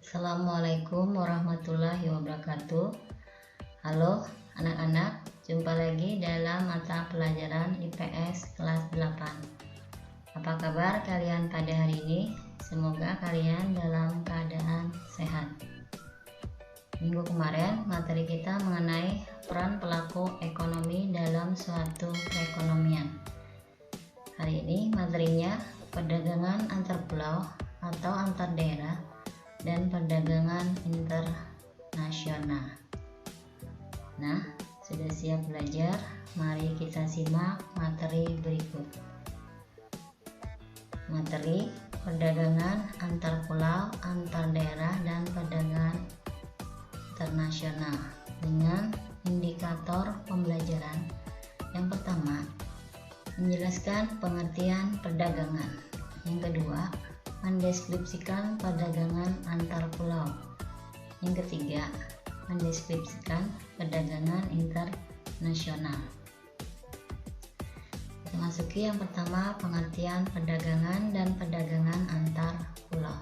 Assalamualaikum warahmatullahi wabarakatuh. Halo anak-anak, jumpa lagi dalam mata pelajaran IPS kelas 8. Apa kabar kalian pada hari ini? Semoga kalian dalam keadaan sehat. Minggu kemarin materi kita mengenai peran pelaku ekonomi dalam suatu perekonomian. Hari ini materinya perdagangan antar pulau atau antar daerah dan perdagangan internasional. Nah, sudah siap belajar? Mari kita simak materi berikut. Materi perdagangan antar pulau, antar daerah, dan perdagangan internasional dengan indikator pembelajaran. Yang pertama, menjelaskan pengertian perdagangan. Yang kedua, mendeskripsikan perdagangan antar pulau. Yang ketiga, mendeskripsikan perdagangan internasional. Kita masuki yang pertama, pengertian perdagangan dan perdagangan antar pulau.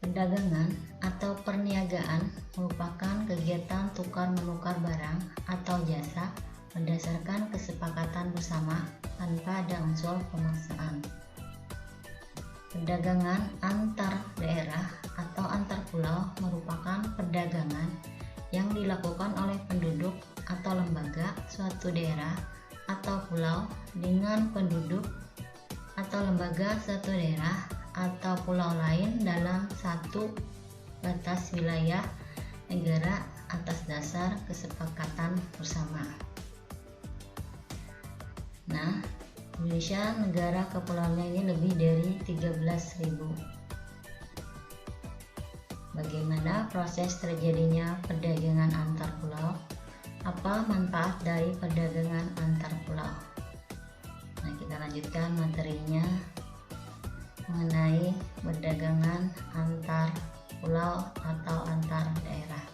Perdagangan atau perniagaan merupakan kegiatan tukar-menukar barang atau jasa berdasarkan kesepakatan bersama tanpa ada unsur pemaksaan. Perdagangan antar daerah atau antar pulau merupakan perdagangan yang dilakukan oleh penduduk atau lembaga suatu daerah atau pulau dengan penduduk atau lembaga suatu daerah atau pulau lain dalam satu batas wilayah negara atas dasar kesepakatan bersama. Nah, Indonesia negara kepulauannya ini lebih dari 13.000. Bagaimana proses terjadinya perdagangan antar pulau? Apa manfaat dari perdagangan antar pulau? Nah, kita lanjutkan materinya mengenai perdagangan antar pulau atau antar daerah.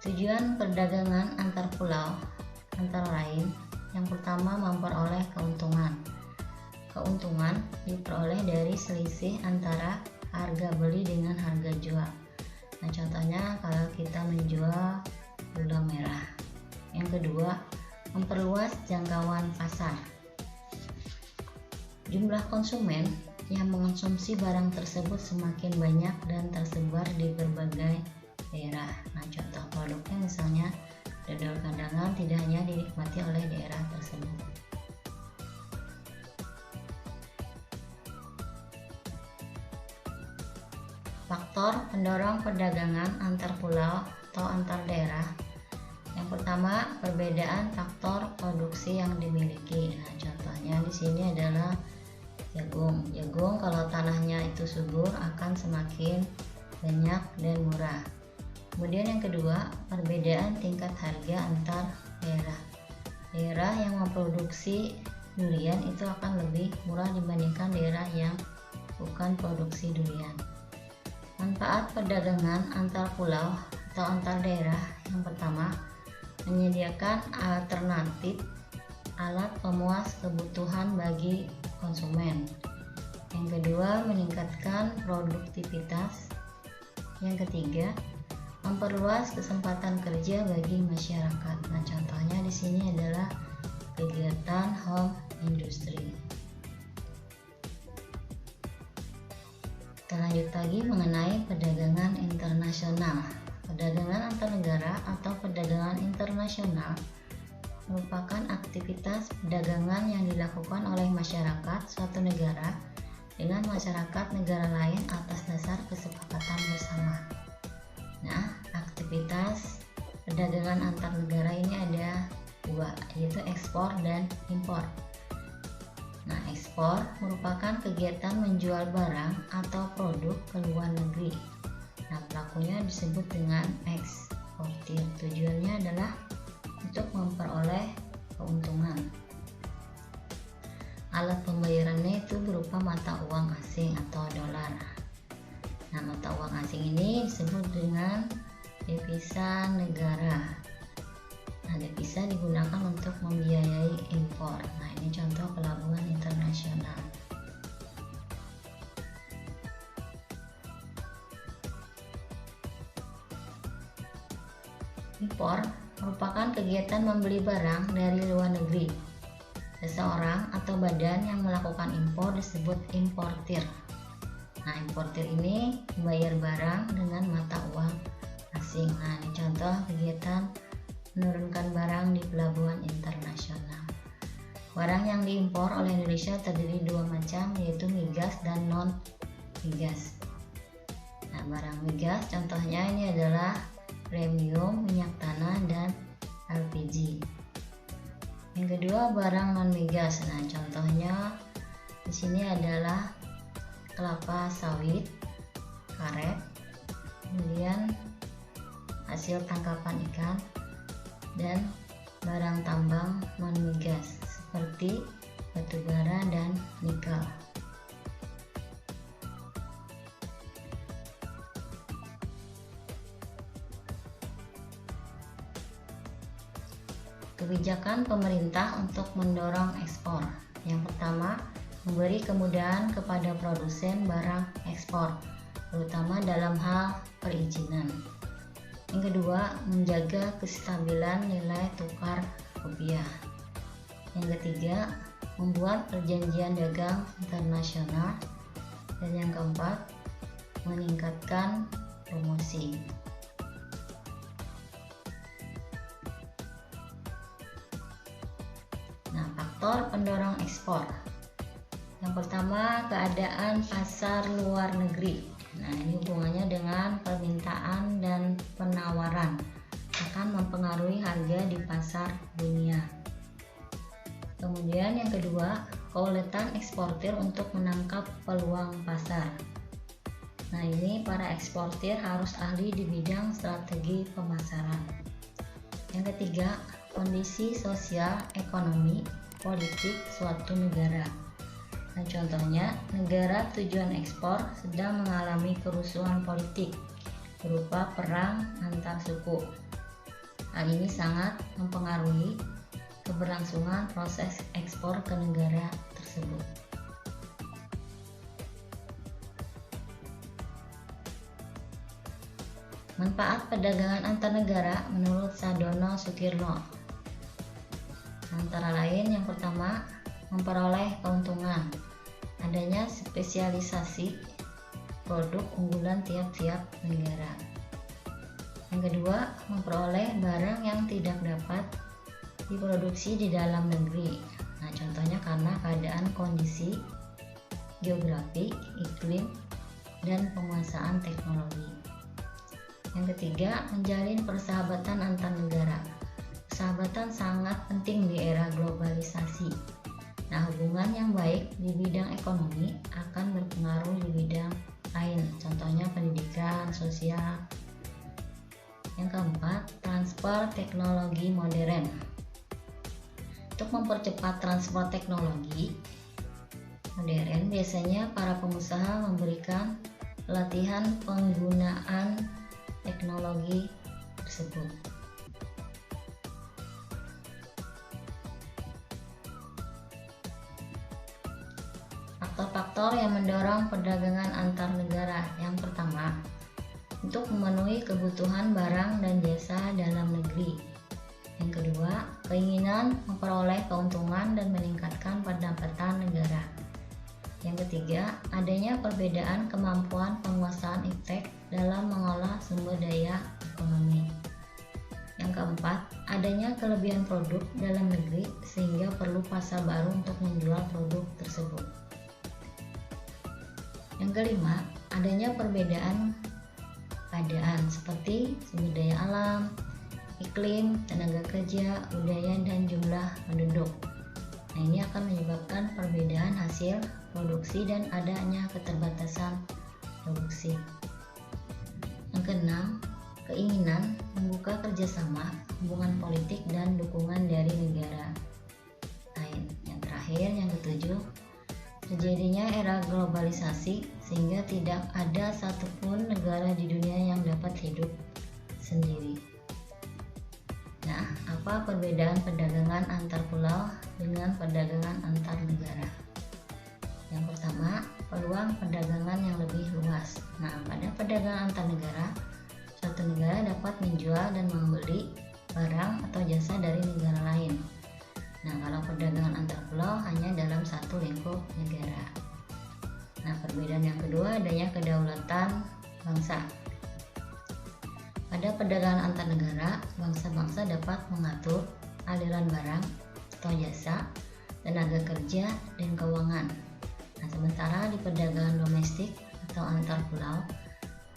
Tujuan perdagangan antar pulau antara lain, yang pertama, memperoleh keuntungan. Keuntungan diperoleh dari selisih antara harga beli dengan harga jual. Nah, contohnya kalau kita menjual gula merah. Yang kedua, memperluas jangkauan pasar. Jumlah konsumen yang mengonsumsi barang tersebut semakin banyak dan tersebar di berbagai daerah. Nah, contoh produknya misalnya dodol kandangan tidak hanya dinikmati oleh daerah tersebut. Faktor pendorong perdagangan antar pulau atau antar daerah. Yang pertama, perbedaan faktor produksi yang dimiliki. Nah, contohnya di sini adalah jagung. Jagung kalau tanahnya itu subur akan semakin banyak dan murah. Kemudian yang kedua, perbedaan tingkat harga antar daerah. Daerah yang memproduksi durian itu akan lebih murah dibandingkan daerah yang bukan produksi durian. Manfaat perdagangan antar pulau atau antar daerah. Yang pertama, menyediakan alternatif alat pemuas kebutuhan bagi konsumen. Yang kedua, meningkatkan produktivitas. Yang ketiga, memperluas kesempatan kerja bagi masyarakat. Nah, contohnya di sini adalah kegiatan home industry. Kita lanjut lagi mengenai perdagangan internasional. Perdagangan antar negara atau perdagangan internasional merupakan aktivitas perdagangan yang dilakukan oleh masyarakat suatu negara dengan masyarakat negara lain atas dasar kesepakatan bersama. Nah, aktivitas perdagangan antar negara ini ada dua, yaitu ekspor dan impor. Nah, ekspor merupakan kegiatan menjual barang atau produk ke luar negeri. Nah, pelakunya disebut dengan eksportir. Tujuannya adalah untuk memperoleh keuntungan. Alat pembayarannya itu berupa mata uang asing atau dolar. Nah, mata uang asing ini disebut dengan devisa negara. Nah, devisa digunakan untuk membiayai impor. Nah, ini contoh pelabuhan internasional. Impor merupakan kegiatan membeli barang dari luar negeri. Seseorang atau badan yang melakukan impor disebut importir. Nah, importir ini membayar barang dengan mata uang asing. Nah, ini contoh kegiatan menurunkan barang di pelabuhan internasional. Barang yang diimpor oleh Indonesia terdiri dua macam, yaitu migas dan non-migas. Nah, barang migas contohnya ini adalah premium, minyak tanah, dan LPG. Yang kedua, barang non-migas. Nah, contohnya di sini adalah kelapa sawit, karet, kemudian hasil tangkapan ikan, dan barang tambang non-migas seperti batu bara dan nikel. Kebijakan pemerintah untuk mendorong ekspor. Yang pertama, memberi kemudahan kepada produsen barang ekspor, terutama dalam hal perizinan. Yang kedua, menjaga kestabilan nilai tukar rupiah. Yang ketiga, membuat perjanjian dagang internasional. Dan yang keempat, meningkatkan promosi. Nah, faktor pendorong ekspor. Yang pertama, keadaan pasar luar negeri. Nah, ini hubungannya dengan permintaan dan penawaran akan mempengaruhi harga di pasar dunia. Kemudian yang kedua, keuletan eksportir untuk menangkap peluang pasar. Nah, ini para eksportir harus ahli di bidang strategi pemasaran. Yang ketiga, kondisi sosial, ekonomi, politik suatu negara. Nah, contohnya, negara tujuan ekspor sedang mengalami kerusuhan politik berupa perang antar suku. Hal ini sangat mempengaruhi keberlangsungan proses ekspor ke negara tersebut. Manfaat perdagangan antar negara menurut Sadono Sukirno antara lain, yang pertama, memperoleh keuntungan, adanya spesialisasi produk unggulan tiap-tiap negara. Yang kedua, memperoleh barang yang tidak dapat diproduksi di dalam negeri. Nah, contohnya karena keadaan kondisi geografi, iklim, dan penguasaan teknologi. Yang ketiga, menjalin persahabatan antar negara. Persahabatan sangat penting di era globalisasi. Nah, hubungan yang baik di bidang ekonomi akan berpengaruh di bidang lain, contohnya pendidikan, sosial. Yang keempat, transfer teknologi modern. Untuk mempercepat transfer teknologi modern, biasanya para pengusaha memberikan pelatihan penggunaan teknologi tersebut. Faktor-faktor yang mendorong perdagangan antar negara. Yang pertama, untuk memenuhi kebutuhan barang dan jasa dalam negeri. Yang kedua, keinginan memperoleh keuntungan dan meningkatkan pendapatan negara. Yang ketiga, adanya perbedaan kemampuan penguasaan iptek dalam mengolah sumber daya ekonomi. Yang keempat, adanya kelebihan produk dalam negeri sehingga perlu pasar baru untuk menjual produk tersebut. Yang kelima, adanya perbedaan keadaan seperti sumber daya alam, iklim, tenaga kerja, budaya, dan jumlah penduduk. Nah, ini akan menyebabkan perbedaan hasil produksi dan adanya keterbatasan produksi. Yang keenam, keinginan membuka kerjasama, hubungan politik, dan dukungan dari negara lain. Yang terakhir, yang ketujuh, terjadinya era globalisasi sehingga tidak ada satupun negara di dunia yang dapat hidup sendiri. Nah, apa perbedaan perdagangan antar pulau dengan perdagangan antar negara? Yang pertama, peluang perdagangan yang lebih luas. Nah, pada perdagangan antar negara, suatu negara dapat menjual dan membeli barang atau jasa dari negara lain. Nah, kalau perdagangan antar pulau hanya dalam satu lingkup negara. Nah, perbedaan yang kedua adanya kedaulatan bangsa. Pada perdagangan antar negara, bangsa-bangsa dapat mengatur aliran barang atau jasa, tenaga kerja, dan keuangan. Nah, sementara di perdagangan domestik atau antar pulau,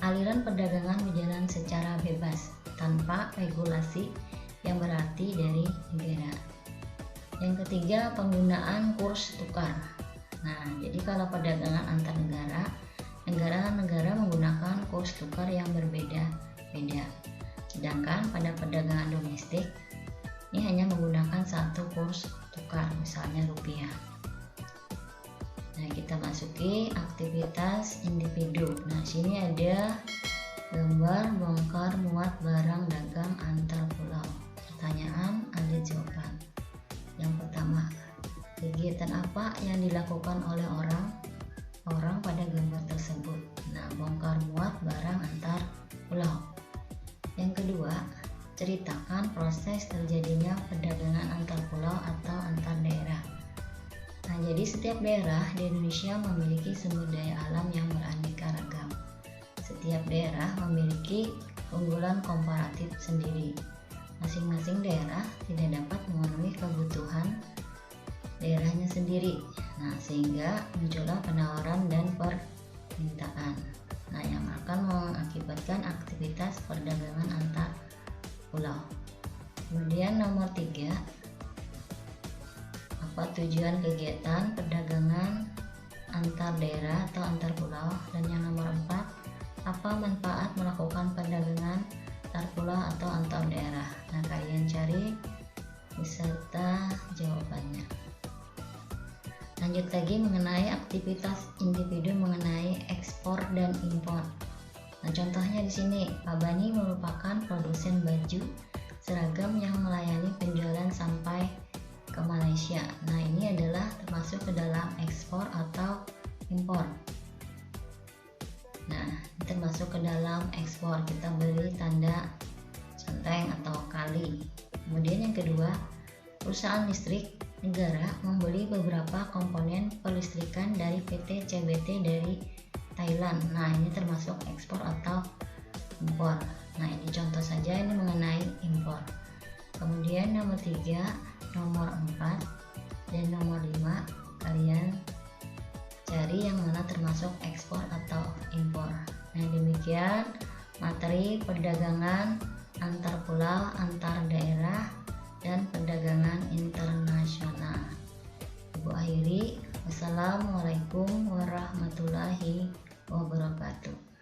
aliran perdagangan berjalan secara bebas tanpa regulasi yang berarti dari negara. Yang ketiga, penggunaan kurs tukar. Nah, jadi kalau perdagangan antar negara, negara-negara menggunakan kurs tukar yang berbeda-beda. Sedangkan pada perdagangan domestik, ini hanya menggunakan satu kurs tukar, misalnya rupiah. Nah, kita masuki aktivitas individu. Nah, sini ada gambar bongkar muat barang dagang antar pulau. Pertanyaan, ada jawaban. Yang pertama, kegiatan apa yang dilakukan oleh orang pada gambar tersebut? Nah, bongkar muat barang antar pulau. Yang kedua, ceritakan proses terjadinya perdagangan antar pulau atau antar daerah. Nah, jadi setiap daerah di Indonesia memiliki sumber daya alam yang beraneka ragam. Setiap daerah memiliki keunggulan komparatif sendiri. Masing-masing daerah tidak dapat memenuhi kebutuhan daerahnya sendiri. Nah, sehingga muncullah penawaran dan permintaan. Nah, yang akan mengakibatkan aktivitas perdagangan antar pulau. Kemudian nomor 3, apa tujuan kegiatan perdagangan antar daerah atau antar pulau? Dan yang nomor 4, apa manfaat melakukan perdagangan antar pulau atau antar daerah? Nah, kalian cari beserta jawabannya. Lanjut lagi mengenai aktivitas individu mengenai ekspor dan impor. Nah, contohnya di sini, Pak Bani merupakan produsen baju seragam yang melayani penjualan sampai ke Malaysia. Nah, ini adalah termasuk ke dalam ekspor atau impor. Nah, ini termasuk ke dalam ekspor, kita beli tanda centeng atau kali. Kemudian yang kedua, perusahaan listrik negara membeli beberapa komponen pelistrikan dari PT CBT dari Thailand. Nah, ini termasuk ekspor atau impor. Nah, ini contoh saja, ini mengenai impor. Kemudian nomor 3, nomor 4, dan nomor 5 kalian cari yang mana termasuk ekspor atau impor. Nah, demikian materi perdagangan antar pulau, antar daerah, dan perdagangan internasional. Ibu akhiri, wassalamualaikum warahmatullahi wabarakatuh.